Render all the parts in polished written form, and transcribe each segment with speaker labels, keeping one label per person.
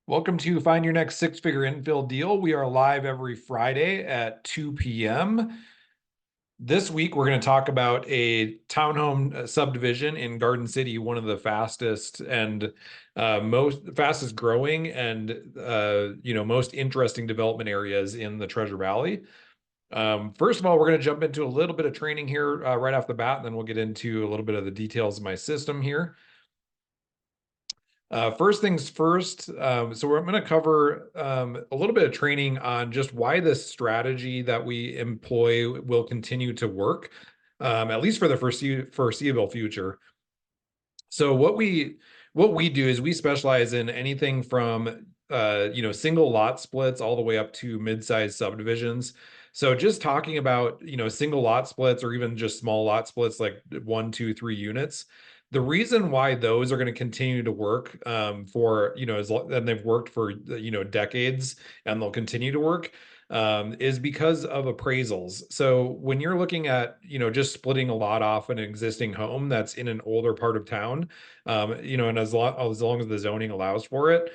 Speaker 1: Welcome to Find Your Next Six-Figure Infill Deal. We are live every Friday at 2 p.m. This week, we're going to talk about a townhome subdivision in Garden City, one of the fastest and most fastest growing and most interesting development areas in the Treasure Valley. First of all, we're going to jump into a little bit of training here right off the bat, and then we'll get into a little bit of the details of my system here. First things first, so I'm going to cover a little bit of training on just why this strategy that we employ will continue to work, at least for the foreseeable future. So what we do is we specialize in anything from single lot splits all the way up to mid-sized subdivisions. So just talking about single lot splits or even just small lot splits like 1, 2, 3 units. The reason why those are going to continue to work for and they've worked for decades and they'll continue to work is because of appraisals. So when you're looking at just splitting a lot off an existing home that's in an older part of town, and as long as the zoning allows for it,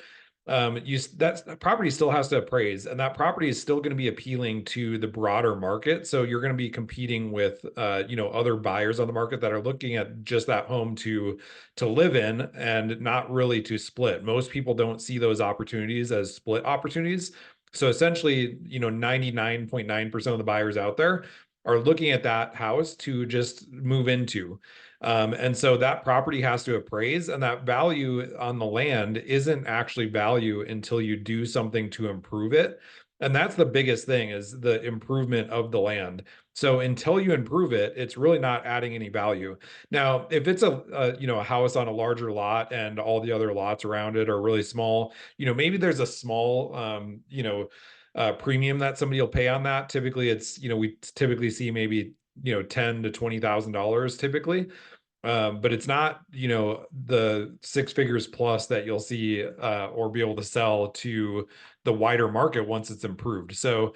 Speaker 1: that property still has to appraise, and that property is still going to be appealing to the broader market. So you're going to be competing with other buyers on the market that are looking at just that home to live in and not really to split. Most people don't see those opportunities as split opportunities. So essentially, 99.9% of the buyers out there are looking at that house to just move into. And so that property has to appraise, and that value on the land isn't actually value until you do something to improve it. And that's the biggest thing, is the improvement of the land. So until you improve it, it's really not adding any value. Now, if it's a house on a larger lot and all the other lots around it are really small, maybe there's a small premium that somebody will pay on that. Typically it's, we typically see maybe $10,000 to $20,000 typically. But it's not, the six figures plus that you'll see or be able to sell to the wider market once it's improved. So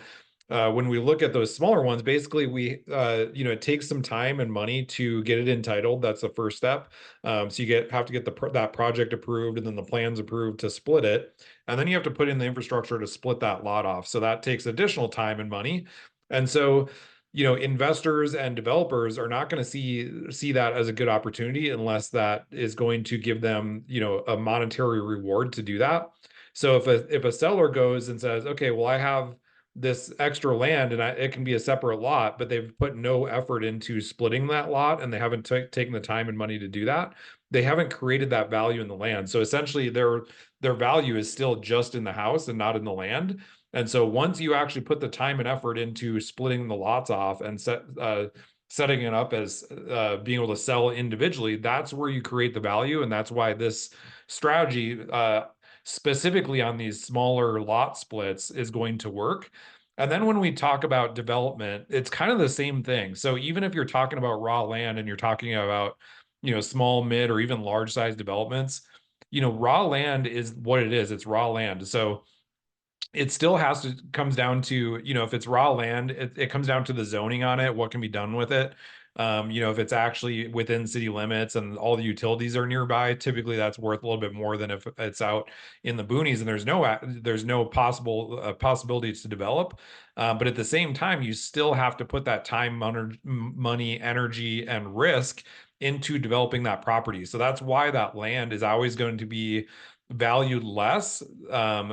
Speaker 1: when we look at those smaller ones, basically it takes some time and money to get it entitled. That's the first step. So you have to get that project approved and then the plans approved to split it. And then you have to put in the infrastructure to split that lot off. So that takes additional time and money. And so investors and developers are not going to see that as a good opportunity unless that is going to give them, a monetary reward to do that. So if a seller goes and says, okay, well, I have this extra land and it can be a separate lot, but they've put no effort into splitting that lot and they haven't taken the time and money to do that, they haven't created that value in the land. So essentially their value is still just in the house and not in the land. And so once you actually put the time and effort into splitting the lots off and setting it up as being able to sell individually, that's where you create the value. And that's why this strategy, specifically on these smaller lot splits, is going to work. And then when we talk about development, it's kind of the same thing. So even if you're talking about raw land and you're talking about, small, mid, or even large size developments, raw land is what it is. It's raw land. So it still comes down to, if it's raw land, it comes down to the zoning on it, what can be done with it. If it's actually within city limits and all the utilities are nearby, typically that's worth a little bit more than if it's out in the boonies and there's no possibilities to develop. But at the same time, you still have to put that time, money, energy, and risk into developing that property. So that's why that land is always going to be valued less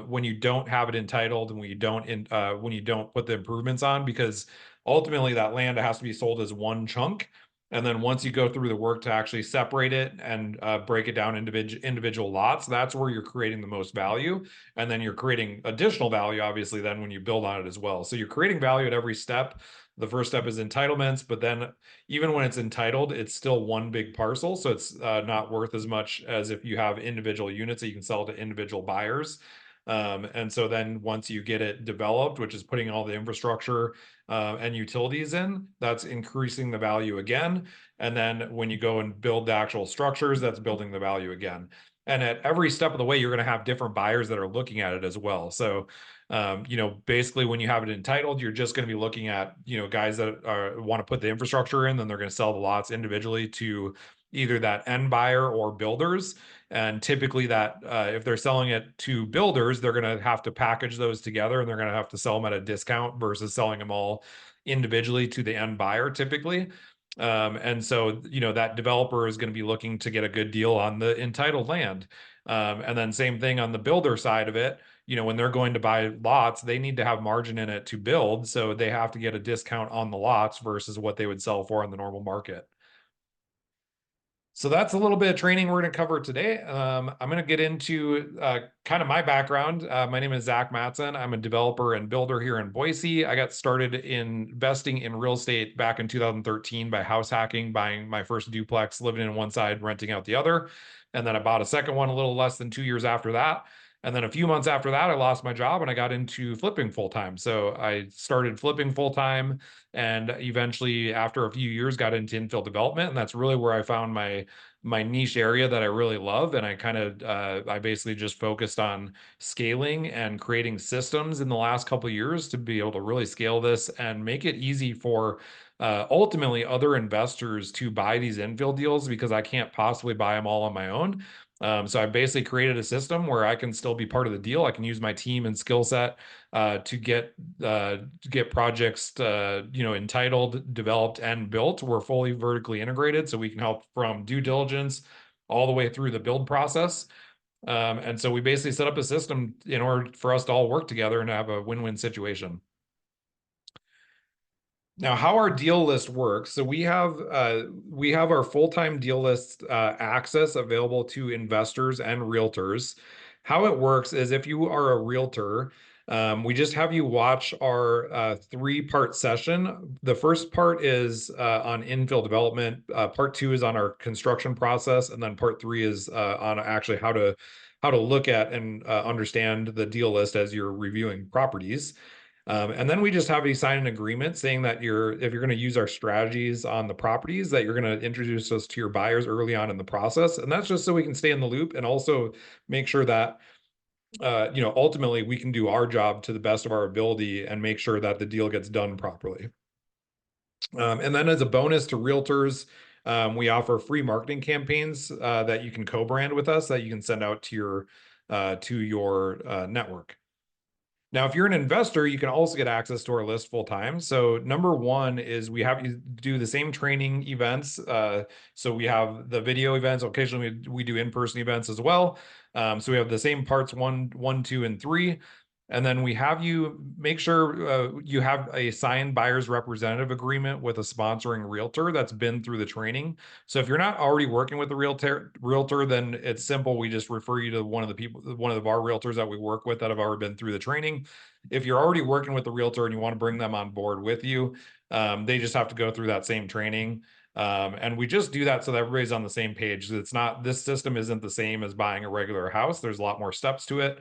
Speaker 1: when you don't have it entitled and when you don't put the improvements on, because ultimately that land has to be sold as one chunk. And then once you go through the work to actually separate it and break it down individual lots, that's where you're creating the most value. And then you're creating additional value, obviously, then when you build on it as well. So you're creating value at every step. The first step is entitlements, but then even when it's entitled, it's still one big parcel. So it's not worth as much as if you have individual units that you can sell to individual buyers. And so then once you get it developed, which is putting all the infrastructure and utilities in, that's increasing the value again. And then when you go and build the actual structures, that's building the value again. And at every step of the way, you're going to have different buyers that are looking at it as well. So, basically when you have it entitled, you're just going to be looking at, guys that want to put the infrastructure in, then they're going to sell the lots individually to either that end buyer or builders. And typically that if they're selling it to builders, they're going to have to package those together and they're going to have to sell them at a discount versus selling them all individually to the end buyer typically. And so, that developer is going to be looking to get a good deal on the entitled land. And then same thing on the builder side of it. When they're going to buy lots, they need to have margin in it to build. So they have to get a discount on the lots versus what they would sell for in the normal market. So that's a little bit of training we're going to cover today. I'm going to get into kind of my background. My name is Zach Matson. I'm a developer and builder here in Boise. I got started investing in real estate back in 2013 by house hacking, buying my first duplex, living in one side, renting out the other. And then I bought a second one a little less than 2 years after that. And then a few months after that, I lost my job and I got into flipping full time. So I started flipping full time and eventually after a few years got into infill development. And that's really where I found my niche area that I really love. And I basically just focused on scaling and creating systems in the last couple of years to be able to really scale this and make it easy for ultimately other investors to buy these infill deals because I can't possibly buy them all on my own. So I basically created a system where I can still be part of the deal. I can use my team and skill set to get projects entitled, developed, and built. We're fully vertically integrated, so we can help from due diligence all the way through the build process. And so we basically set up a system in order for us to all work together and have a win-win situation. Now, how our deal list works, so we have our full-time deal list access available to investors and realtors. How it works is if you are a realtor, we just have you watch our three-part session. The first part is on infill development. Part two is on our construction process, and then part three is on actually how to look at and understand the deal list as you're reviewing properties. And then we just have you sign an agreement saying that if you're going to use our strategies on the properties, that you're going to introduce us to your buyers early on in the process. And that's just so we can stay in the loop and also make sure that, ultimately we can do our job to the best of our ability and make sure that the deal gets done properly. And then as a bonus to realtors, we offer free marketing campaigns that you can co-brand with us that you can send out to your network. Now, if you're an investor, you can also get access to our list full time. So number one is we have you do the same training events. So we have the video events. Occasionally we do in-person events as well. So we have the same parts one, 2, and 3. And then we have you make sure you have a signed buyer's representative agreement with a sponsoring realtor that's been through the training. So if you're not already working with a realtor, then it's simple. We just refer you to one of our realtors that we work with that have already been through the training. If you're already working with the realtor and you want to bring them on board with you, they just have to go through that same training. And we just do that so that everybody's on the same page. This system isn't the same as buying a regular house. There's a lot more steps to it.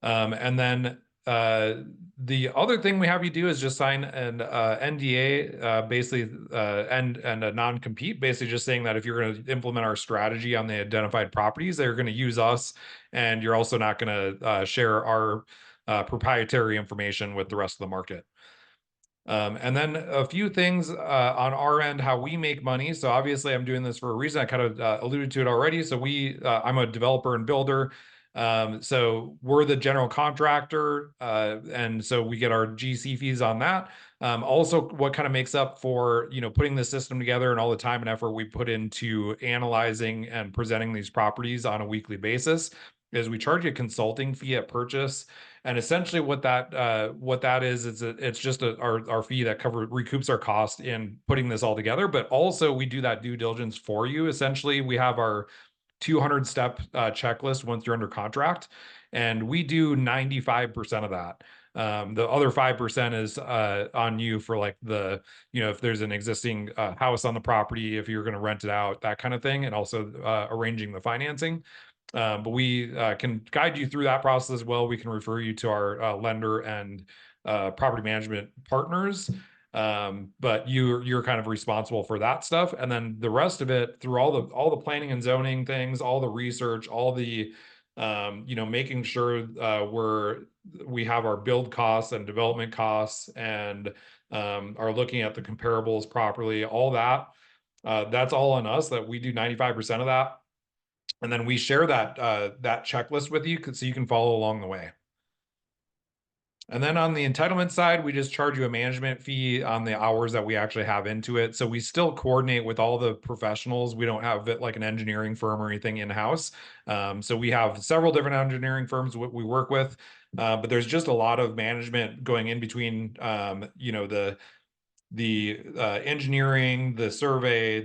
Speaker 1: And then the other thing we have you do is just sign an NDA, basically, and a non-compete, basically just saying that if you're going to implement our strategy on the identified properties, they're going to use us, and you're also not going to share our proprietary information with the rest of the market. And then a few things on our end, how we make money. So obviously I'm doing this for a reason. I kind of alluded to it already. So I'm a developer and builder. So we're the general contractor. And so we get our GC fees on that. Also what kind of makes up for, putting the system together and all the time and effort we put into analyzing and presenting these properties on a weekly basis is we charge a consulting fee at purchase. And essentially what that is it's just our fee that recoups our cost in putting this all together. But also we do that due diligence for you. Essentially, we have our 200 step checklist once you're under contract, and we do 95% of that. The other 5% is on you for like if there's an existing house on the property, if you're going to rent it out, that kind of thing, and also arranging the financing. But we can guide you through that process as well. We can refer you to our lender and property management partners. But you're kind of responsible for that stuff. And then the rest of it through all the planning and zoning things, all the research, all the making sure we have our build costs and development costs and are looking at the comparables properly, all that. That's all on us, that we do 95% of that. And then we share that checklist with you so you can follow along the way. And then on the entitlement side, we just charge you a management fee on the hours that we actually have into it. So we still coordinate with all the professionals. We don't have it like an engineering firm or anything in-house. So we have several different engineering firms we work with, but there's just a lot of management going in between, the engineering, the survey,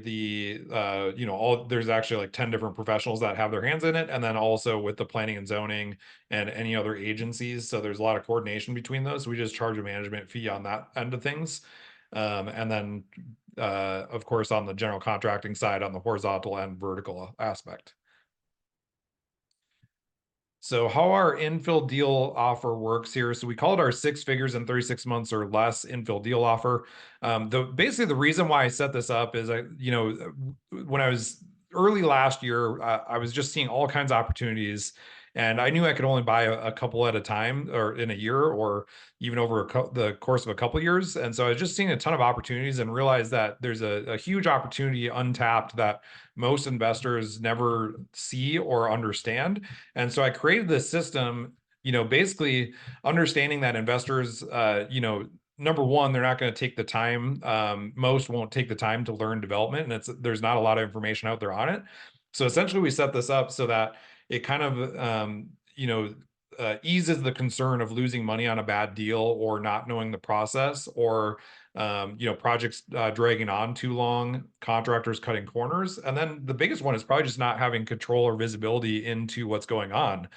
Speaker 1: all there's actually like 10 different professionals that have their hands in it, and then also with the planning and zoning and any other agencies. So there's a lot of coordination between those. So we just charge a management fee on that end of things. And then of course on the general contracting side, on the horizontal and vertical aspect. So how our infill deal offer works here. So we call it our 6 figures in 36 months or less infill deal offer. Basically the reason why I set this up is when I was early last year, I was just seeing all kinds of opportunities, and I knew I could only buy a couple at a time or in a year or even over the course of a couple years. And so I was just seeing a ton of opportunities and realized that there's a huge opportunity untapped that most investors never see or understand. And so I created this system, basically understanding that investors, number one, they're not going to take the time. Most won't take the time to learn development, and there's not a lot of information out there on it. So essentially, we set this up so that it kind of, eases the concern of losing money on a bad deal or not knowing the process or projects dragging on too long, contractors cutting corners. And then the biggest one is probably just not having control or visibility into what's going on.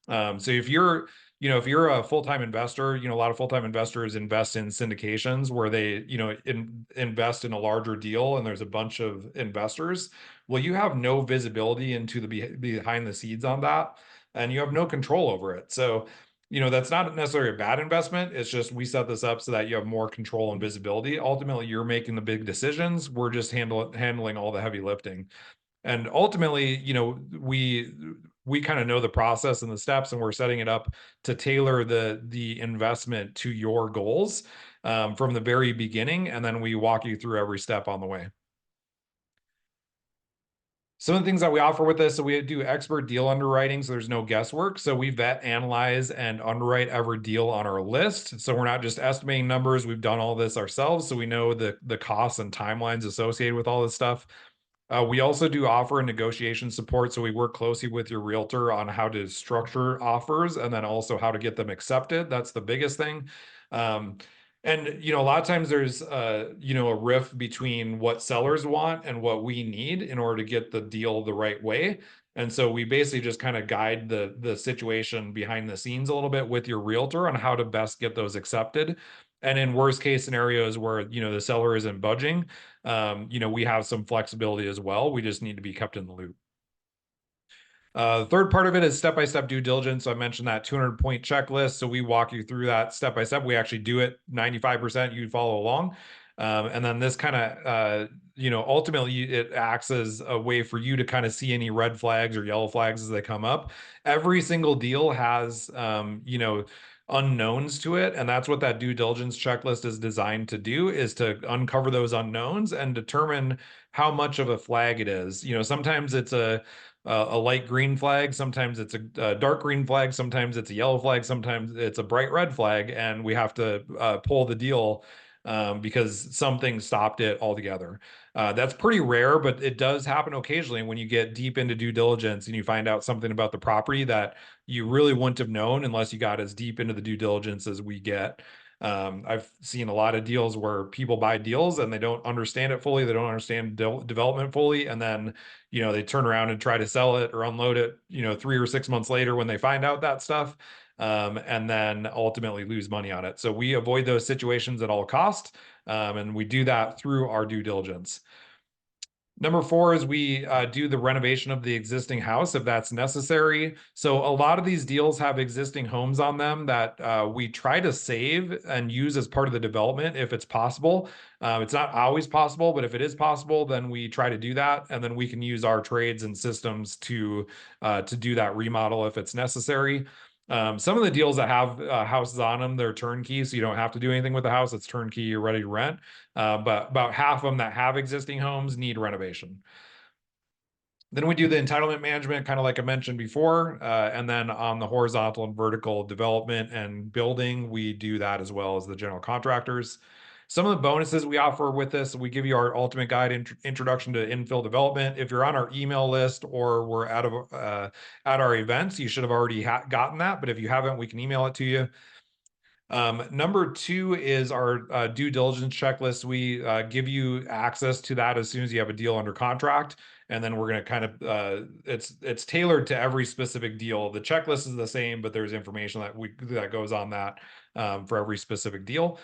Speaker 1: So if you're a full-time investor, a lot of full-time investors invest in syndications where they, invest in a larger deal and there's a bunch of investors. Well, you have no visibility into the behind the scenes on that, and you have no control over it. So, that's not necessarily a bad investment. It's just we set this up so that you have more control and visibility. Ultimately, you're making the big decisions. We're just handling all the heavy lifting. And ultimately, we kind of know the process and the steps, and we're setting it up to tailor the investment to your goals from the very beginning, and then we walk you through every step on the way. Some of the things that we offer with this, so we do expert deal underwriting, so there's no guesswork. So we vet, analyze, and underwrite every deal on our list. So we're not just estimating numbers. We've done all this ourselves, so we know the costs and timelines associated with all this stuff. We also do offer and negotiation support. So we work closely with your realtor on how to structure offers and then also how to get them accepted. That's the biggest thing. And a lot of times there's a rift between what sellers want and what we need in order to get the deal the right way. And so we basically just kind of guide the situation behind the scenes a little bit with your realtor on how to best get those accepted. And in worst case scenarios where the seller isn't budging, we have some flexibility as well. We just need to be kept in the loop. The third part of it is step-by-step due diligence. So I mentioned that 200-point checklist. So we walk you through that step by step. We actually do it 95%. You follow along. And then this kind of, ultimately it acts as a way for you to kind of see any red flags or yellow flags as they come up. Every single deal has, unknowns to it. And that's what that due diligence checklist is designed to do, is to uncover those unknowns and determine how much of a flag it is. Sometimes it's a light green flag, sometimes it's a dark green flag, sometimes it's a yellow flag, sometimes it's a bright red flag, and we have to pull the deal because something stopped it altogether. That's pretty rare, but it does happen occasionally when you get deep into due diligence and you find out something about the property that you really wouldn't have known unless you got as deep into the due diligence as we get. I've seen a lot of deals where people buy deals and they don't understand it fully. They don't understand development fully. And then, they turn around and try to sell it or unload it, 3 or 6 months later when they find out that stuff, and then ultimately lose money on it. So we avoid those situations at all costs. And we do that through our due diligence. Number 4 is we do the renovation of the existing house if that's necessary. So a lot of these deals have existing homes on them that we try to save and use as part of the development if it's possible. It's not always possible, but if it is possible, then we try to do that. And then we can use our trades and systems to do that remodel if it's necessary. Some of the deals that have houses on them, they're turnkey, so you don't have to do anything with the house. It's turnkey, you're ready to rent. But about half of them that have existing homes need renovation. Then we do the entitlement management, kind of like I mentioned before. And then on the horizontal and vertical development and building, we do that as well as the general contractors. Some of the bonuses we offer with this, we give you our ultimate guide introduction to infill development. If you're on our email list or we're at our events, you should have already gotten that. But if you haven't, we can email it to you. Number two is our due diligence checklist. We give you access to that as soon as you have a deal under contract. And then we're going to kind of it's tailored to every specific deal. The checklist is the same, but there's information that goes on that for every specific deal.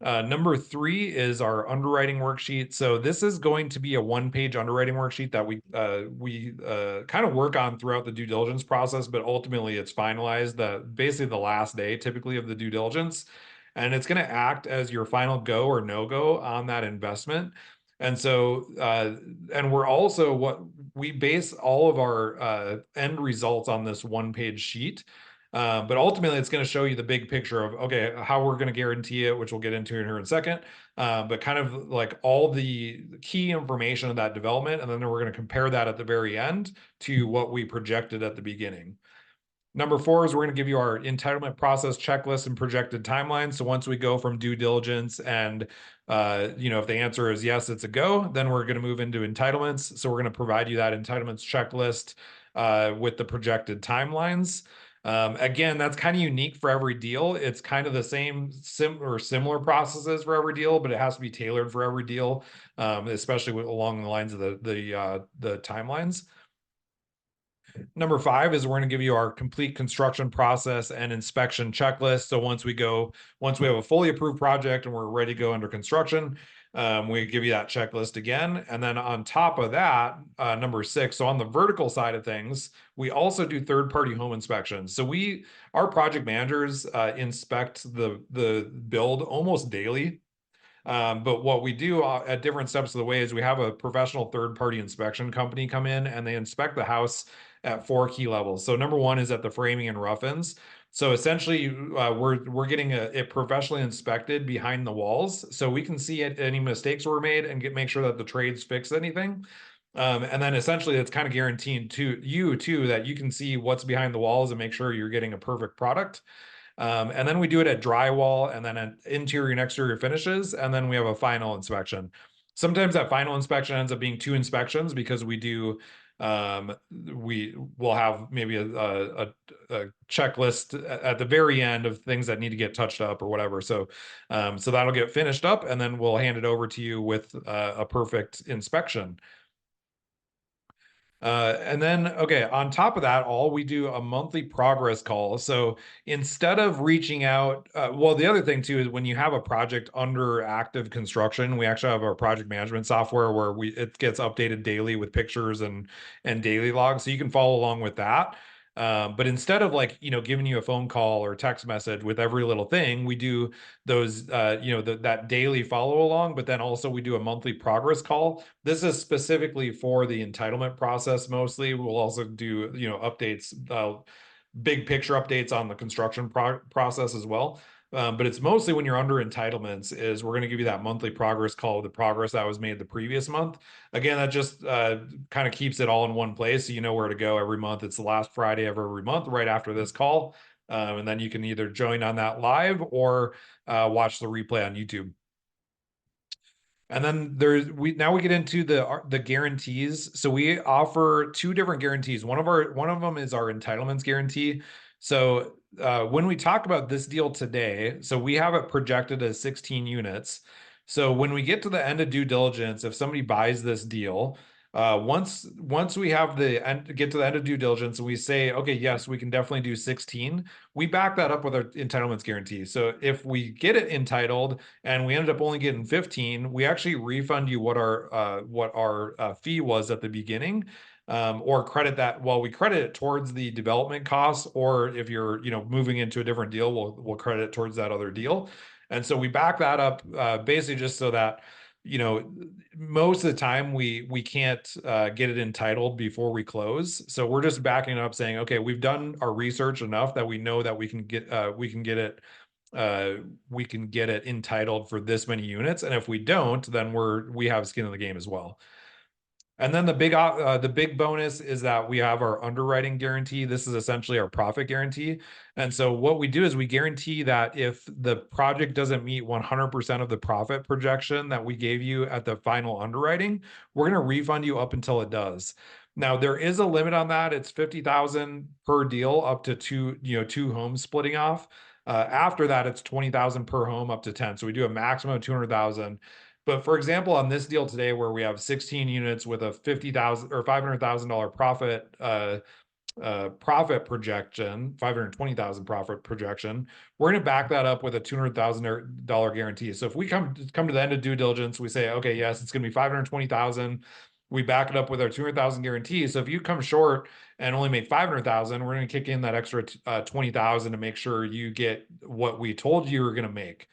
Speaker 1: Number three is our underwriting worksheet. So this is going to be a one-page underwriting worksheet that we kind of work on throughout the due diligence process, but ultimately it's finalized basically the last day typically of the due diligence. And it's going to act as your final go or no go on that investment. And so, and we're also we base all of our end results on this one-page sheet. But ultimately, it's going to show you the big picture of, okay, how we're going to guarantee it, which we'll get into here in a second. But kind of like all the key information of that development. And then we're going to compare that at the very end to what we projected at the beginning. Number four is we're going to give you our entitlement process checklist and projected timeline. So once we go from due diligence and, if the answer is yes, it's a go, then we're going to move into entitlements. So we're going to provide you that entitlements checklist with the projected timelines. Again, that's kind of unique for every deal. It's kind of the same similar processes for every deal, but it has to be tailored for every deal, especially along the lines of the timelines. Number five is we're going to give you our complete construction process and inspection checklist. So once we have a fully approved project and we're ready to go under construction, we give you that checklist again. And then on top of that, number six, so on the vertical side of things, we also do third-party home inspections. So our project managers inspect the build almost daily. But what we do at different steps of the way is we have a professional third-party inspection company come in and they inspect the house at four key levels. So number one is at the framing and rough-ins. So essentially, we're getting it professionally inspected behind the walls, so we can see any mistakes were made and make sure that the trades fix anything. And then essentially, it's kind of guaranteed to you too that you can see what's behind the walls and make sure you're getting a perfect product. And then we do it at drywall and then at interior and exterior finishes. And then we have a final inspection. Sometimes that final inspection ends up being two inspections because we will have maybe a checklist at the very end of things that need to get touched up or whatever. So that'll get finished up and then we'll hand it over to you with a perfect inspection. And then, okay, on top of that, we do a monthly progress call. So instead of reaching out, the other thing too is when you have a project under active construction, we actually have our project management software where it gets updated daily with pictures and daily logs, so you can follow along with that. But instead of giving you a phone call or text message with every little thing, we do those, that daily follow along, but then also we do a monthly progress call. This is specifically for the entitlement process mostly. We'll also do, updates, big picture updates on the construction process as well. But it's mostly when you're under entitlements is we're going to give you that monthly progress call, the progress that was made the previous month. Again, that just kind of keeps it all in one place, so you know where to go every month. It's the last Friday of every month right after this call. And then you can either join on that live or watch the replay on YouTube. And then now we get into the guarantees. So we offer two different guarantees. One of them is our entitlements guarantee. So when we talk about this deal today, so we have it projected as 16 units. So when we get to the end of due diligence, if somebody buys this deal, once we get to the end of due diligence and we say, okay, yes, we can definitely do 16, we back that up with our entitlements guarantee. So if we get it entitled and we ended up only getting 15, we actually refund you what our fee was at the beginning. Or credit that, we credit it towards the development costs, or if you're moving into a different deal, we'll credit it towards that other deal. And so we back that up basically just so that you know, most of the time we can't get it entitled before we close. So we're just backing up saying, okay, we've done our research enough that we know that uh we can get it entitled for this many units. And if we don't, then we have skin in the game as well. And then the big bonus is that we have our underwriting guarantee. This is essentially our profit guarantee. And so what we do is we guarantee that if the project doesn't meet 100% of the profit projection that we gave you at the final underwriting, we're going to refund you up until it does. Now there is a limit on that. It's 50,000 per deal up to two homes splitting off. After that, it's 20,000 per home up to 10. So we do a maximum of 200,000. But for example, on this deal today, where we have 16 units with a 50,000 or $500,000 profit projection, 520,000 profit projection, we're going to back that up with a $200,000 guarantee. So if we come to the end of due diligence, we say, okay, yes, it's going to be 520,000. We back it up with our 200,000 guarantee. So if you come short and only made 500,000, we're going to kick in that extra 20,000 to make sure you get what we told you were going to make.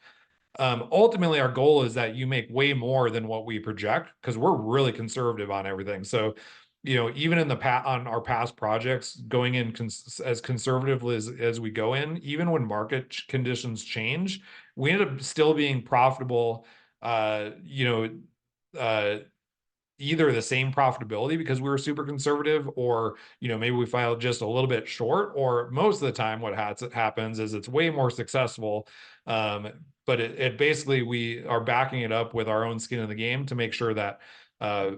Speaker 1: Ultimately, our goal is that you make way more than what we project because we're really conservative on everything. So, even in on our past projects, going in as conservatively as we go in, even when market conditions change, we end up still being profitable. Uh, you know, uh, Either the same profitability because we were super conservative, or maybe we filed just a little bit short, or most of the time what happens is it's way more successful. um, but it basically, we are backing it up with our own skin in the game to make sure that uh,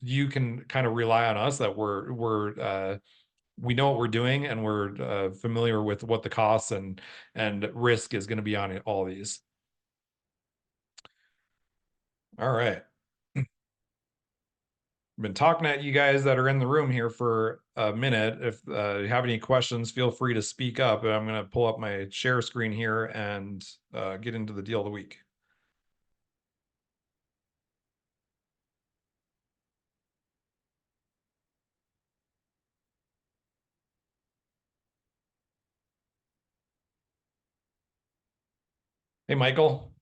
Speaker 1: you can kind of rely on us, that we know what we're doing, and we're familiar with what the costs and risk is going to be on all these. All right. Been talking at you guys that are in the room here for a minute. If you have any questions, feel free to speak up. I'm going to pull up my share screen here and get into the deal of the week. Hey, Michael,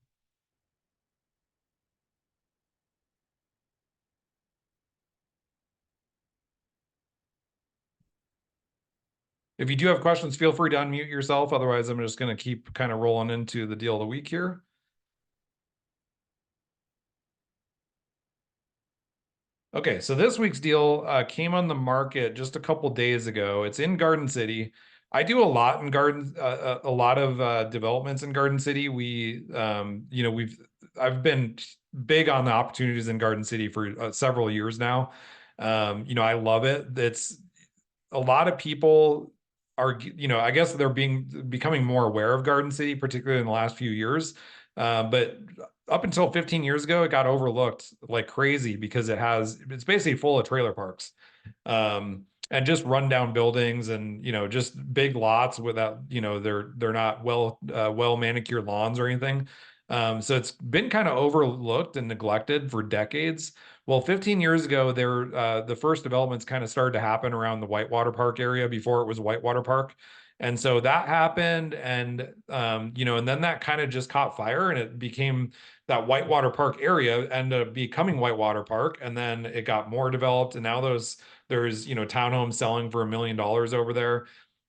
Speaker 1: if you do have questions, feel free to unmute yourself. Otherwise, I'm just going to keep kind of rolling into the deal of the week here. Okay, so this week's deal came on the market just a couple days ago. It's in Garden City. I do a lot in a lot of developments in Garden City. I've been big on the opportunities in Garden City for several years now. I love it. It's a lot of people are, I guess they're becoming more aware of Garden City, particularly in the last few years. But up until 15 years ago, it got overlooked like crazy because it's basically full of trailer parks. And just rundown buildings, and just big lots without, they're not well manicured lawns or anything. So it's been kind of overlooked and neglected for decades. Well, 15 years ago, the first developments kind of started to happen around the Whitewater Park area before it was Whitewater Park. And so that happened, and and then that kind of just caught fire, and it became that Whitewater Park area ended up becoming Whitewater Park, and then it got more developed, and now there's townhomes selling for $1 million over there.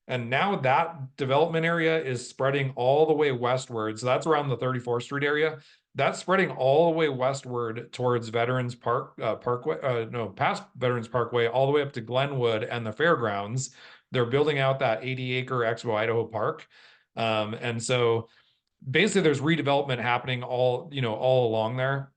Speaker 1: And now that development area is spreading all the way westward. So that's around the 34th Street area. That's spreading all the way westward towards Veterans Parkway, no, past Veterans Parkway, all the way up to Glenwood and the fairgrounds. They're building out that 80-acre Expo Idaho Park. And so basically there's redevelopment happening all along there.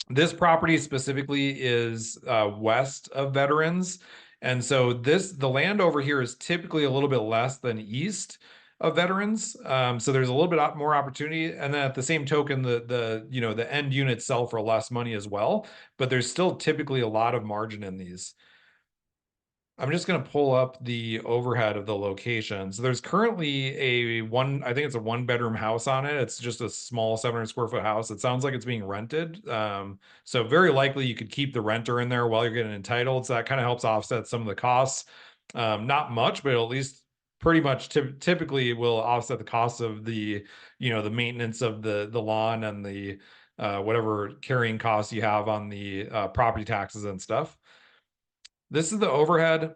Speaker 1: This property specifically is west of Veterans. And so the land over here is typically a little bit less than east of Veterans. So there's a little bit more opportunity. And then at the same token, the end units sell for less money as well, but there's still typically a lot of margin in these. I'm just going to pull up the overhead of the location. So there's currently I think it's a 1-bedroom house on it. It's just a small 700 square foot house. It sounds like it's being rented. So very likely you could keep the renter in there while you're getting entitled. So that kind of helps offset some of the costs. Not much, but at least pretty much typically will offset the costs of the maintenance of the lawn and whatever carrying costs you have on the property taxes and stuff. This is the overhead.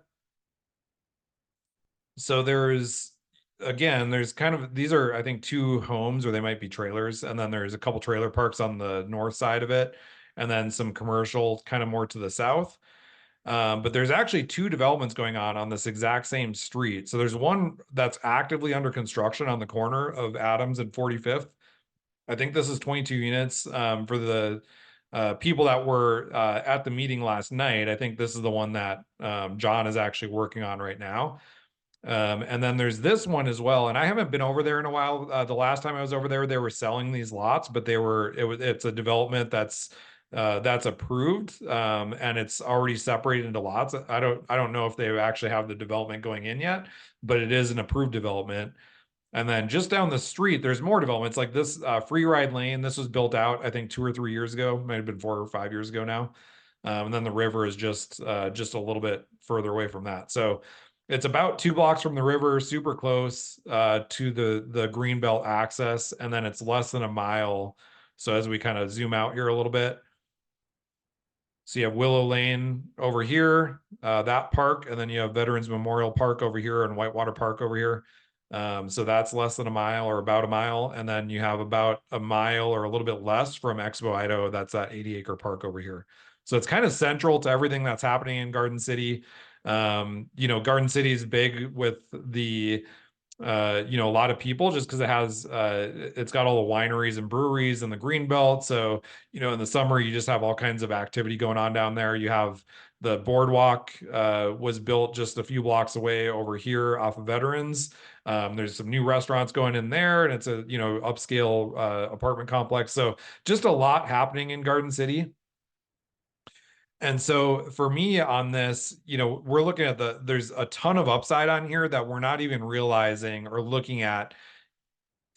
Speaker 1: So there's kind of, these are, I think, two homes, or they might be trailers. And then there's a couple trailer parks on the north side of it. And then some commercial kind of more to the south. But there's actually two developments going on this exact same street. So there's one that's actively under construction on the corner of Adams and 45th. I think this is 22 units. For the people that were at the meeting last night, I think this is the one that John is actually working on right now. And then there's this one as well. And I haven't been over there in a while. The last time I was over there, they were selling these lots, but it's a development that's approved. And it's already separated into lots. I don't know if they actually have the development going in yet, but it is an approved development. And then just down the street, there's more developments like this Free Ride Lane. This was built out, I think, 2 or 3 years ago. Might have been 4 or 5 years ago now. And then the river is just a little bit further away from that. So it's about 2 blocks from the river, super close to the Greenbelt access, and then it's less than a mile. So as we kind of zoom out here a little bit, so you have Willow Lane over here, that park, and then you have Veterans Memorial Park over here and Whitewater Park over here. So that's less than a mile or about a mile. And then you have about a mile or a little bit less from Expo, Idaho. That's that 80-acre park over here. So it's kind of central to everything that's happening in Garden City. Garden City is big with the a lot of people just because it's got all the wineries and breweries and the green belt. So, in the summer, you just have all kinds of activity going on down there. You have the boardwalk was built just a few blocks away over here off of Veterans. There's some new restaurants going in there, and it's a, upscale apartment complex. So just a lot happening in Garden City. And so for me on this, we're looking at there's a ton of upside on here that we're not even realizing or looking at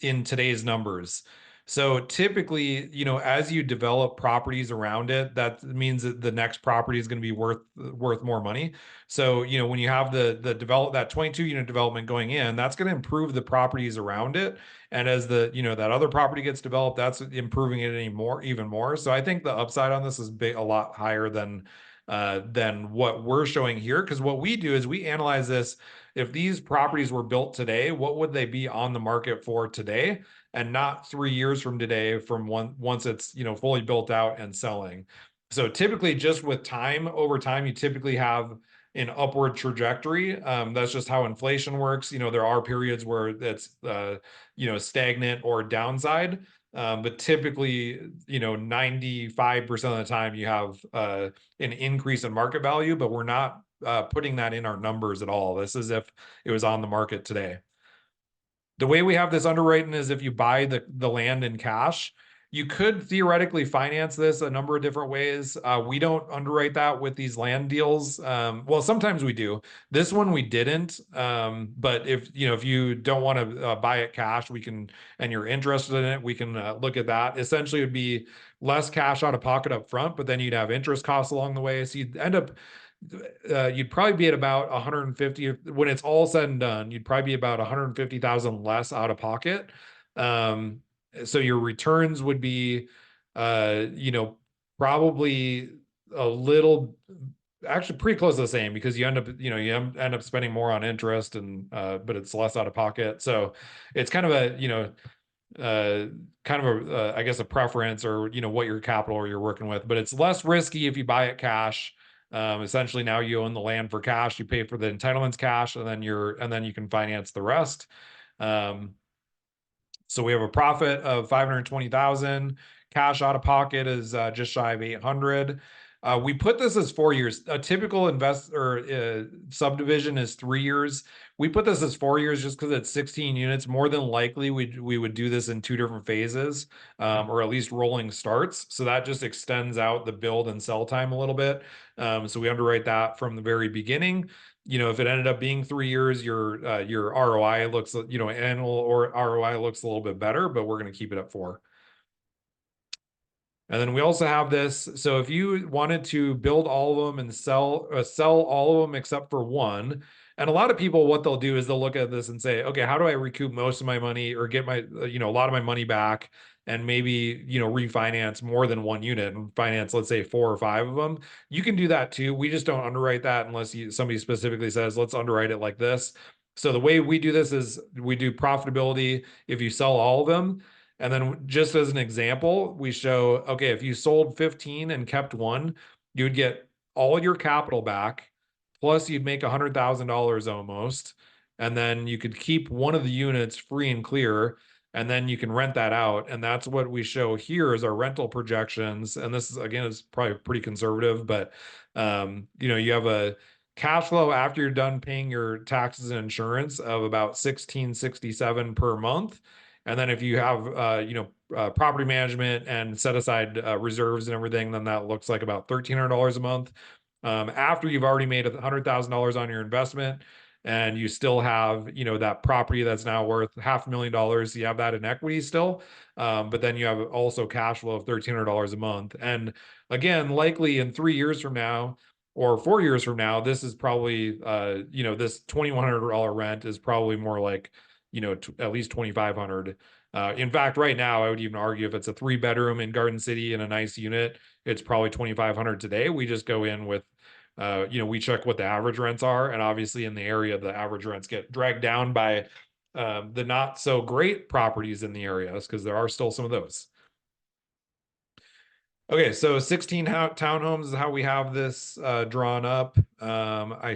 Speaker 1: in today's numbers. So typically, as you develop properties around it, that means that the next property is going to be worth more money. So, when you have the that 22 unit development going in, that's going to improve the properties around it. And as that other property gets developed, that's improving it even more. So I think the upside on this is a lot higher than what we're showing here. Because what we do is we analyze this. If these properties were built today, what would they be on the market for today, and not 3 years from today once it's fully built out and selling. So typically, just with over time, you typically have an upward trajectory. That's just how inflation works. There are periods where it's stagnant or downside. But typically, 95% of the time you have an increase in market value, but we're not putting that in our numbers at all. This is if it was on the market today. The way we have this underwritten is if you buy the land in cash, you could theoretically finance this a number of different ways. We don't underwrite that with these land deals. Well, sometimes we do. This one we didn't. But if you don't want to buy it cash, and you're interested in it, we can look at that. Essentially, it would be less cash out of pocket up front, but then you'd have interest costs along the way. So you'd end up you'd probably be at about 150 when it's all said and done. You'd probably be about 150,000 less out of pocket. So your returns would be, probably a little, actually pretty close to the same, because you end up spending more on interest but it's less out of pocket. So it's kind of I guess a preference, or what your capital or you're working with, but it's less risky if you buy it cash. Essentially now you own the land for cash, you pay for the entitlements cash, and then you can finance the rest. So we have a profit of 520,000. Cash out of pocket is just shy of 800. We put this as 4 years. A typical subdivision is 3 years. We put this as 4 years just because it's 16 units. More than likely, we would do this in 2 different phases, or at least rolling starts. So that just extends out the build and sell time a little bit. So we underwrite that from the very beginning. If it ended up being 3 years, your ROI looks, annual or ROI looks a little bit better, but we're going to keep it at 4. And then we also have this. So if you wanted to build all of them and sell all of them except for one, and a lot of people, what they'll do is they'll look at this and say, okay, how do I recoup most of my money or get my, a lot of my money back? and maybe, refinance more than one unit and finance, let's say 4 or 5 of them. You can do that too. We just don't underwrite that unless somebody specifically says, let's underwrite it like this. So the way we do this is we do profitability if you sell all of them. And then just as an example, we show, okay, if you sold 15 and kept one, you would get all your capital back, plus you'd make $100,000 almost. And then you could keep one of the units free and clear, and then you can rent that out. And that's what we show here is our rental projections. And this is, again, is probably pretty conservative, but you have a cash flow after you're done paying your taxes and insurance of about 1667 per month. And then if you have property management and set aside reserves and everything, then that looks like about $1,300 a month. After you've already made $100,000 on your investment, and you still have, that property that's now worth $500,000, you have that in equity still. But then you have also cash flow of $1,300 a month. And again, likely in 3 years from now or 4 years from now, this is probably, this $2,100 rent is probably more like, at least 2,500. In fact, right now, I would even argue if it's a 3 bedroom in Garden City in a nice unit, it's probably 2,500 today. We just go in with, we check what the average rents are. And obviously in the area, the average rents get dragged down by the not so great properties in the areas, because there are still some of those. Okay, so 16 townhomes is how we have this drawn up. I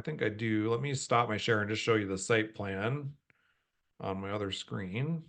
Speaker 1: think I do. Let me stop my share and just show you the site plan on my other screen.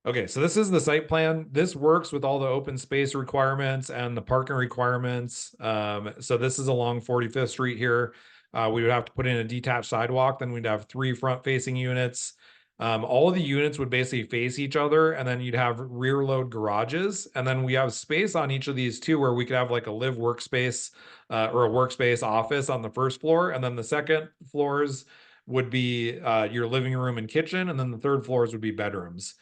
Speaker 1: Okay, so this is the site plan. This works with all the open space requirements and the parking requirements. So this is along 45th Street here. We would have to put in a detached sidewalk. Then we'd have 3 front-facing units. All of the units would basically face each other, and then you'd have rear load garages. And then we have space on each of these too, where we could have like a live workspace or a workspace office on the first floor. And then the second floors would be your living room and kitchen. And then the third floors would be bedrooms.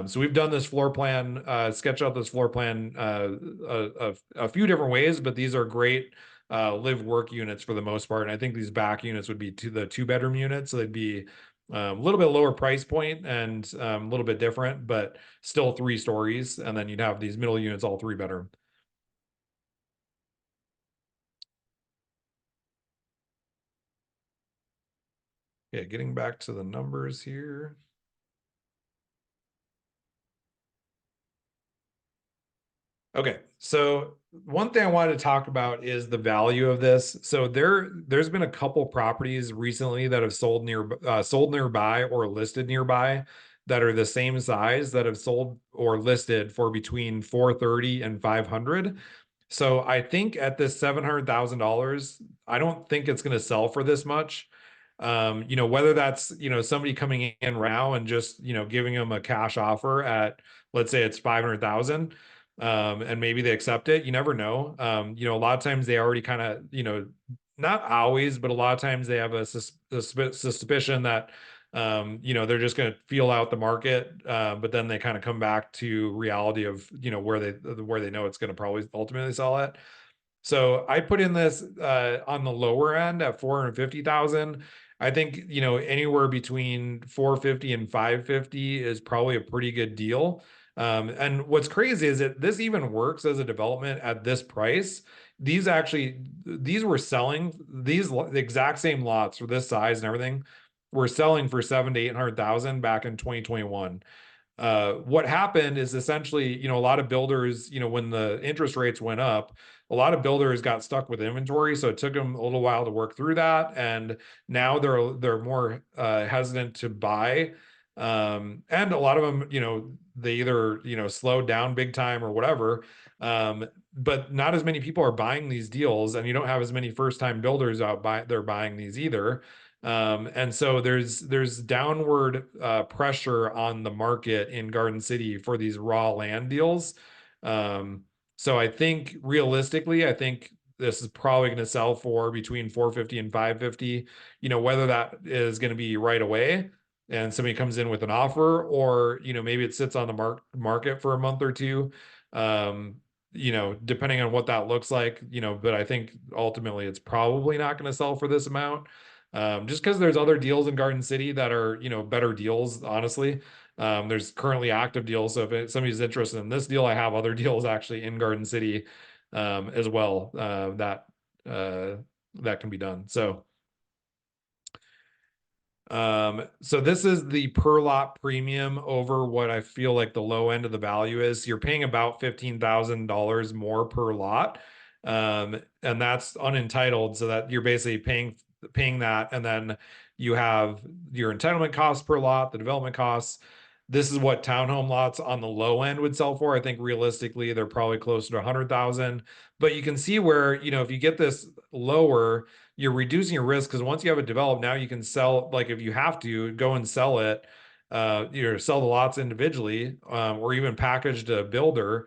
Speaker 1: So we've done this floor plan, sketch out this floor plan a few different ways, but these are great live work units for the most part. And I think these back units would be the 2 bedroom units. So they'd be a little bit lower price point and a little bit different, but still 3 stories. And then you'd have these middle units, all 3 bedroom. Okay, getting back to the numbers here. Okay, so one thing I wanted to talk about is the value of this. So there's been a couple properties recently that have sold nearby or listed nearby that are the same size that have sold or listed for between 430 and 500. So I think at this $700,000, I don't think it's going to sell for this much. Whether that's, somebody coming in now and just, giving them a cash offer at, let's say it's 500,000, and maybe they accept it. You never know. A lot of times they already kind of, not always, but a lot of times they have a suspicion that, they're just going to feel out the market, but then they kind of come back to reality of, where they know it's going to probably ultimately sell at. So I put in this on the lower end at 450,000. I think, anywhere between 450 and 550 is probably a pretty good deal. And what's crazy is that this even works as a development at this price. These were selling, the exact same lots for this size and everything were selling for 700 to 800,000 back in 2021. What happened is essentially, a lot of builders, when the interest rates went up, a lot of builders got stuck with inventory. So it took them a little while to work through that. And now they're more hesitant to buy. And a lot of them, they either, slowed down big time or whatever. But not as many people are buying these deals, and you don't have as many first-time builders out they're buying these either. And so there's downward pressure on the market in Garden City for these raw land deals. So I think realistically, I think this is probably going to sell for between 450 and 550. Whether that is going to be right away and somebody comes in with an offer, or maybe it sits on the market for a month or two. Depending on what that looks like. But I think ultimately it's probably not going to sell for this amount. Just because there's other deals in Garden City that are, better deals, honestly. There's currently active deals. So if somebody's interested in this deal, I have other deals actually in Garden City as well uh, that can be done. So this is the per lot premium over what I feel like the low end of the value is. You're paying about $15,000 more per lot. And that's unentitled, so that you're basically paying that, and then you have your entitlement costs per lot, the development costs. This is what townhome lots on the low end would sell for. I think realistically they're probably closer to 100,000. But you can see where, if you get this lower, you're reducing your risk, because once you have it developed, now you can sell, like if you have to go and sell it, sell the lots individually, or even package to a builder,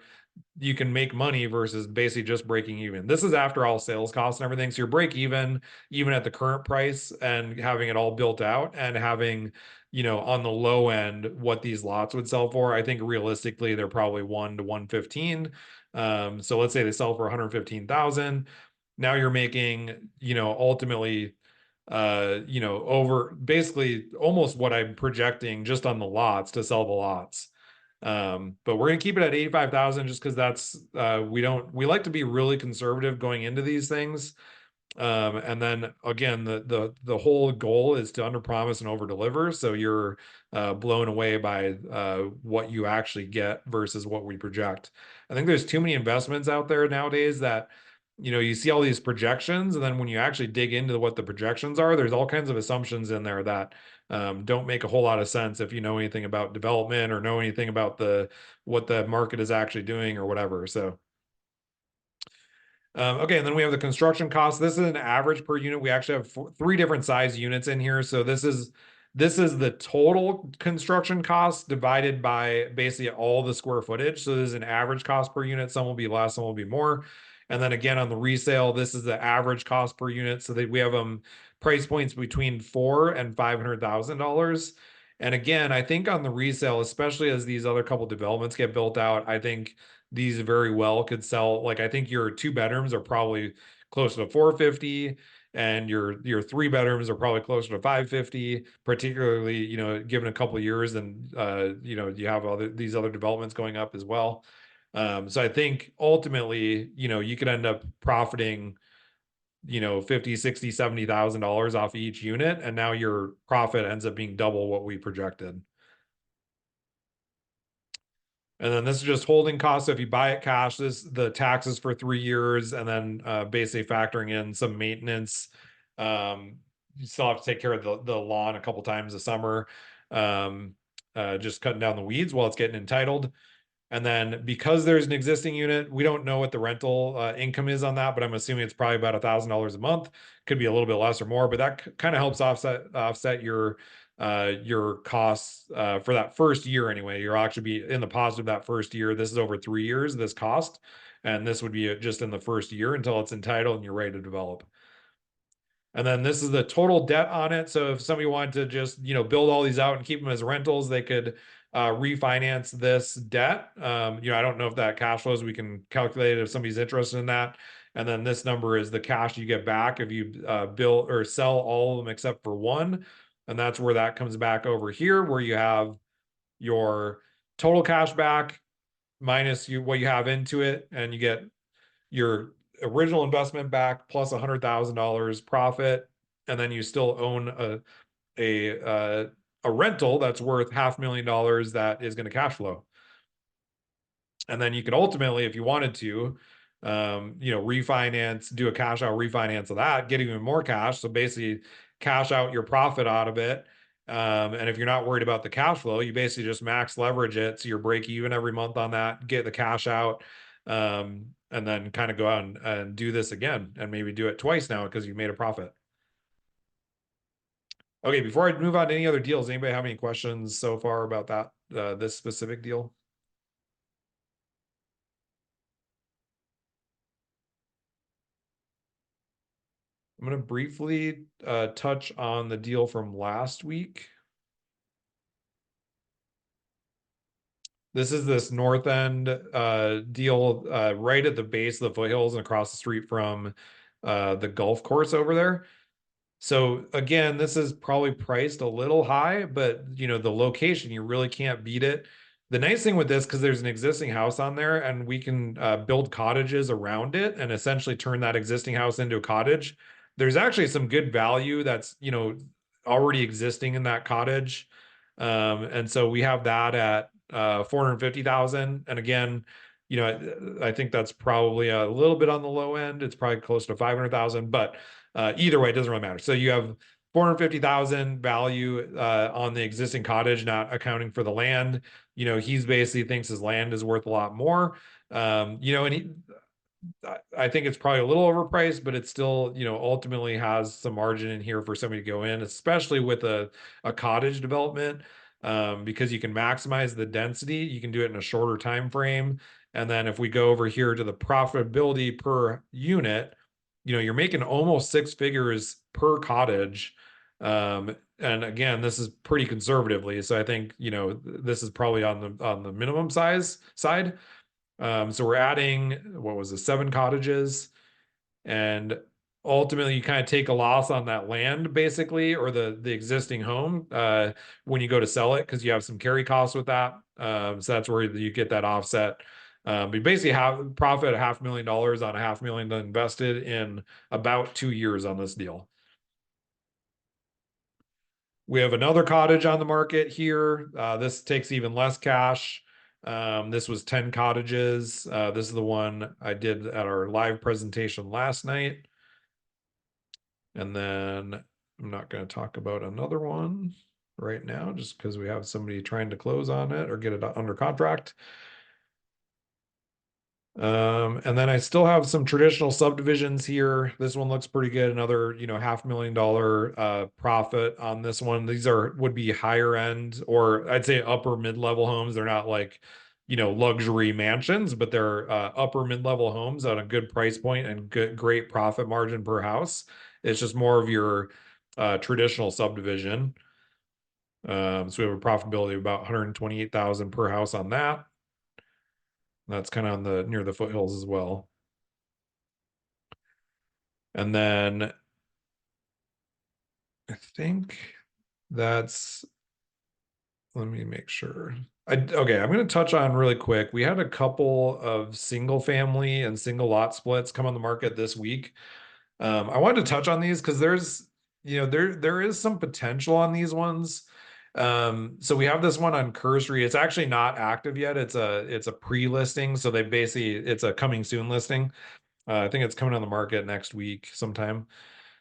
Speaker 1: you can make money versus basically just breaking even. This is after all sales costs and everything. So you're break even at the current price, and having it all built out, and having, on the low end, what these lots would sell for. I think realistically, they're probably 1 to 115. So let's say they sell for 115,000. Now you're making, ultimately, over basically almost what I'm projecting just on the lots to sell the lots. But we're gonna keep it at 85,000, just because that's we like to be really conservative going into these things. And then again, the whole goal is to underpromise and overdeliver, so you're blown away by what you actually get versus what we project. I think there's too many investments out there nowadays that, you see all these projections, and then when you actually dig into what the projections are, there's all kinds of assumptions in there that don't make a whole lot of sense if you know anything about development or know anything about what the market is actually doing or whatever. So okay, and then we have the construction costs. This is an average per unit. We actually have three different size units in here. So this is the total construction cost divided by basically all the square footage. So this is an average cost per unit. Some will be less, some will be more. And then again, on the resale, this is the average cost per unit. So that we have price points between $400,000 and $500,000. And again, I think on the resale, especially as these other couple developments get built out, I think these very well could sell. Like, I think your 2 bedrooms are probably closer to 450, and your 3 bedrooms are probably closer to 550, particularly, given a couple of years, and you have these other developments going up as well. So I think ultimately, you could end up profiting, 50, 60, $70,000 off each unit, and now your profit ends up being double what we projected. And then this is just holding costs. So if you buy it cash, the taxes for 3 years, and then basically factoring in some maintenance. You still have to take care of the lawn a couple times a summer. Just cutting down the weeds while it's getting entitled. And then because there's an existing unit, we don't know what the rental income is on that, but I'm assuming it's probably about $1,000 a month. Could be a little bit less or more, but that kind of helps offset your costs for that first year anyway. You'll actually be in the positive that first year. This is over 3 years, this cost, and this would be just in the first year until it's entitled and you're ready to develop. And then this is the total debt on it. So if somebody wanted to just, build all these out and keep them as rentals, they could refinance this debt. I don't know if that cash flows. We can calculate it if somebody's interested in that. And then this number is the cash you get back if you build or sell all of them except for one. And that's where that comes back over here, where you have your total cash back minus what you have into it, and you get your original investment back plus $100,000 profit, and then you still own a rental that's worth $500,000 that is going to cash flow. And then you could ultimately, if you wanted to, refinance, do a cash out refinance of that, get even more cash. So basically, cash out your profit out of it. And if you're not worried about the cash flow, you basically just max leverage it, so you're break even every month on that, get the cash out, and then kind of go out and do this again, and maybe do it twice now because you made a profit. Okay, before I move on to any other deals, anybody have any questions so far about this specific deal? I'm going to briefly touch on the deal from last week. This is this north end deal right at the base of the foothills and across the street from the golf course over there. So again, this is probably priced a little high, but the location, you really can't beat it. The nice thing with this, because there's an existing house on there and we can build cottages around it and essentially turn that existing house into a cottage. There's actually some good value that's, already existing in that cottage. And so we have that at 450,000. And again, I think that's probably a little bit on the low end. It's probably close to 500,000, but either way, it doesn't really matter. So you have 450,000 value on the existing cottage, not accounting for the land. He's basically thinks his land is worth a lot more. And I think it's probably a little overpriced, but it still, ultimately has some margin in here for somebody to go in, especially with a cottage development, because you can maximize the density. You can do it in a shorter time frame. And then if we go over here to the profitability per unit, you're making almost six figures per cottage. And again, this is pretty conservatively. So I think, this is probably on the minimum size side. So we're adding, what was it, 7 cottages, and ultimately you kind of take a loss on that land basically, or the existing home when you go to sell it, because you have some carry costs with that. So that's where you get that offset. But basically have profit $500,000 on $500,000 invested in about 2 years on this deal. We have another cottage on the market here. This takes even less cash. This was 10 cottages. This is the one I did at our live presentation last night. And then I'm not going to talk about another one right now, just because we have somebody trying to close on it or get it under contract. And then I still have some traditional subdivisions here. This one looks pretty good. Another, $500,000 profit on this one. These would be higher end, or I'd say upper mid-level homes. They're not like, luxury mansions, but they're upper mid-level homes at a good price point and great profit margin per house. It's just more of your traditional subdivision. So we have a profitability of about 128,000 per house on that. That's kind of on the near the foothills as well. And then I think that's, let me make sure. Okay, I'm going to touch on really quick. We had a couple of single family and single lot splits come on the market this week. I wanted to touch on these because there's, there is some potential on these ones. So we have this one on Cursory. It's actually not active yet. It's a pre-listing. So it's a coming soon listing. I think it's coming on the market next week sometime.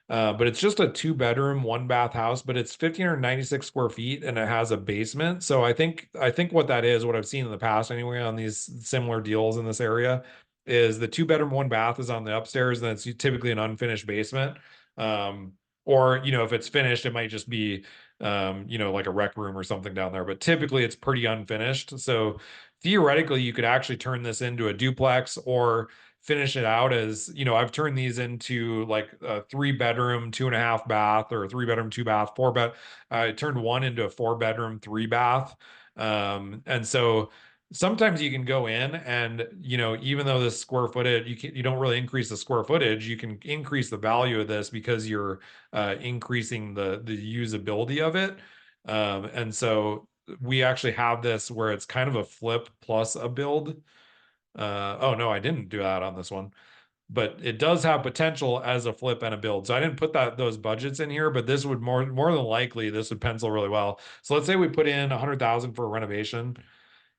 Speaker 1: But it's just a 2-bedroom, 1-bath house, but it's 1,596 square feet and it has a basement. So I think what that is, what I've seen in the past anyway on these similar deals in this area, is the 2-bedroom, 1-bath is on the upstairs, and it's typically an unfinished basement. Or if it's finished, it might just be like a rec room or something down there. But typically it's pretty unfinished. So theoretically, you could actually turn this into a duplex or finish it out as, I've turned these into like a 3-bedroom, 2.5 bath, or a 3-bedroom, 2-bath, 4-bed. I turned one into a 4-bedroom, 3-bath. And so sometimes you can go in and, even though the square footage, you don't really increase the square footage, you can increase the value of this because you're increasing the usability of it. And so we actually have this where it's kind of a flip plus a build. Oh no, I didn't do that on this one, but it does have potential as a flip and a build. So I didn't put those budgets in here, but this would more than likely, this would pencil really well. So let's say we put in 100,000 for a renovation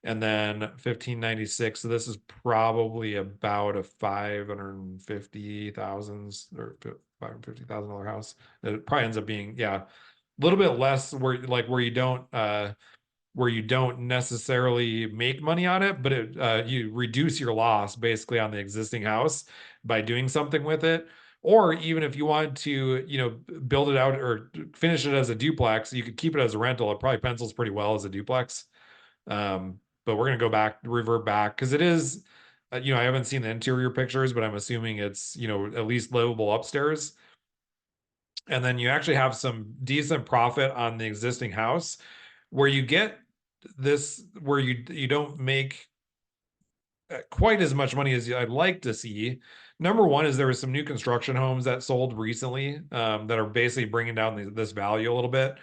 Speaker 1: and then 1,596. So this is probably about a 550,000 or $550,000 house. It probably ends up being, yeah, a little bit less where you don't necessarily make money on it, but you reduce your loss basically on the existing house by doing something with it. Or even if you want to, build it out or finish it as a duplex, you could keep it as a rental. It probably pencils pretty well as a duplex. But we're gonna revert back because it is, I haven't seen the interior pictures, but I'm assuming it's, at least livable upstairs. And then you actually have some decent profit on the existing house where you get this, where you don't make quite as much money as I'd like to see, number one is there was some new construction homes that sold recently, that are basically bringing down this value a little bit.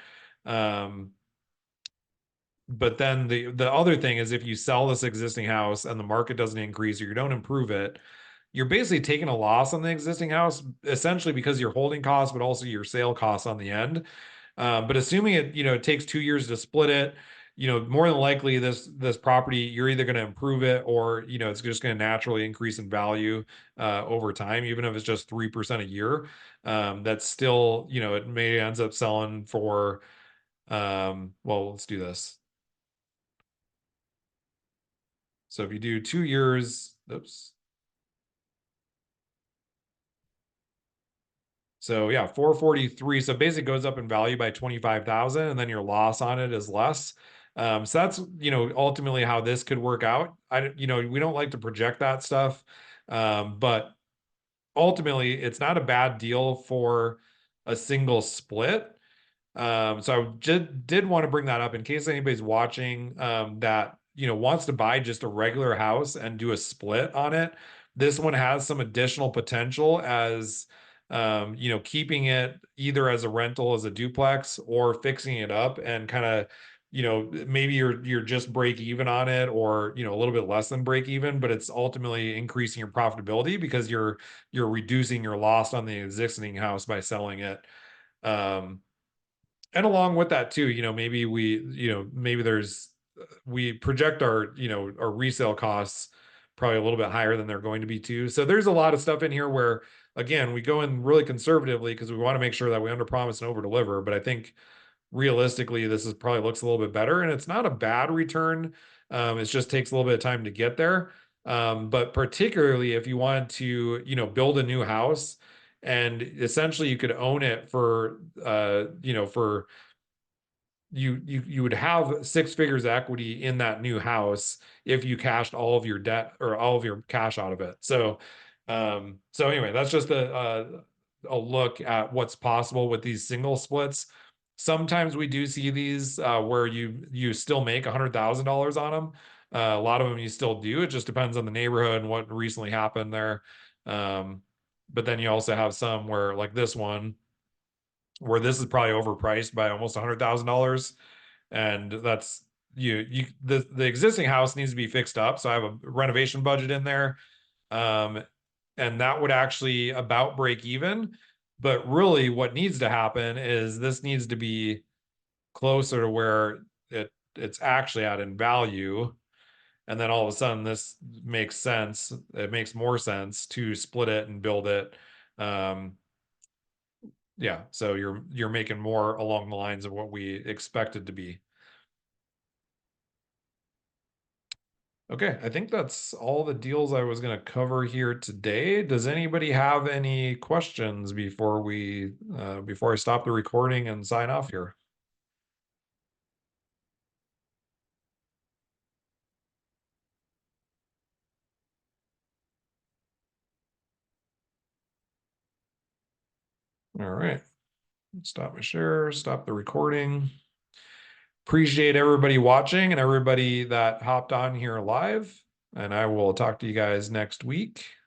Speaker 1: Um, but then the other thing is if you sell this existing house and the market doesn't increase or you don't improve it, you're basically taking a loss on the existing house, essentially because your holding costs, but also your sale costs on the end. But assuming it, it takes 2 years to split it, more than likely this property, you're either going to improve it or, it's just going to naturally increase in value over time, even if it's just 3% a year. That's still, it may ends up selling for, well, let's do this. So if you do 2 years, oops. So yeah, 443. So basically goes up in value by 25,000 and then your loss on it is less. So that's, ultimately how this could work out. We don't like to project that stuff. But ultimately it's not a bad deal for a single split. So I did want to bring that up in case anybody's watching, that, wants to buy just a regular house and do a split on it. This one has some additional potential as, keeping it either as a rental, as a duplex, or fixing it up and kind of, maybe you're just break even on it or, a little bit less than break even, but it's ultimately increasing your profitability because you're reducing your loss on the existing house by selling it. Um, and along with that too, maybe maybe we project our resale costs probably a little bit higher than they're going to be too. So there's a lot of stuff in here where, again, we go in really conservatively because we want to make sure that we underpromise and overdeliver. But I think realistically, this is probably looks a little bit better, and it's not a bad return. It just takes a little bit of time to get there. But particularly if you wanted to, build a new house and essentially you could own it for, for you would have six figures of equity in that new house if you cashed all of your debt or all of your cash out of it. So anyway, that's just a look at what's possible with these single splits. Sometimes we do see these where you still make $100,000 on them. A lot of them you still do. It just depends on the neighborhood and what recently happened there. Um, but then you also have some where, like this one, where this is probably overpriced by almost $100,000, and that's the existing house needs to be fixed up. So I have a renovation budget in there, um, and that would actually about break even. But really, what needs to happen is this needs to be closer to where it's actually at in value. And then all of a sudden, this makes sense. It makes more sense to split it and build it. Um, yeah, so you're making more along the lines of what we expected to be. Okay, I think that's all the deals I was going to cover here today. Does anybody have any questions before I stop the recording and sign off here? All right, stop my share, stop the recording. Appreciate everybody watching and everybody that hopped on here live, and I will talk to you guys next week.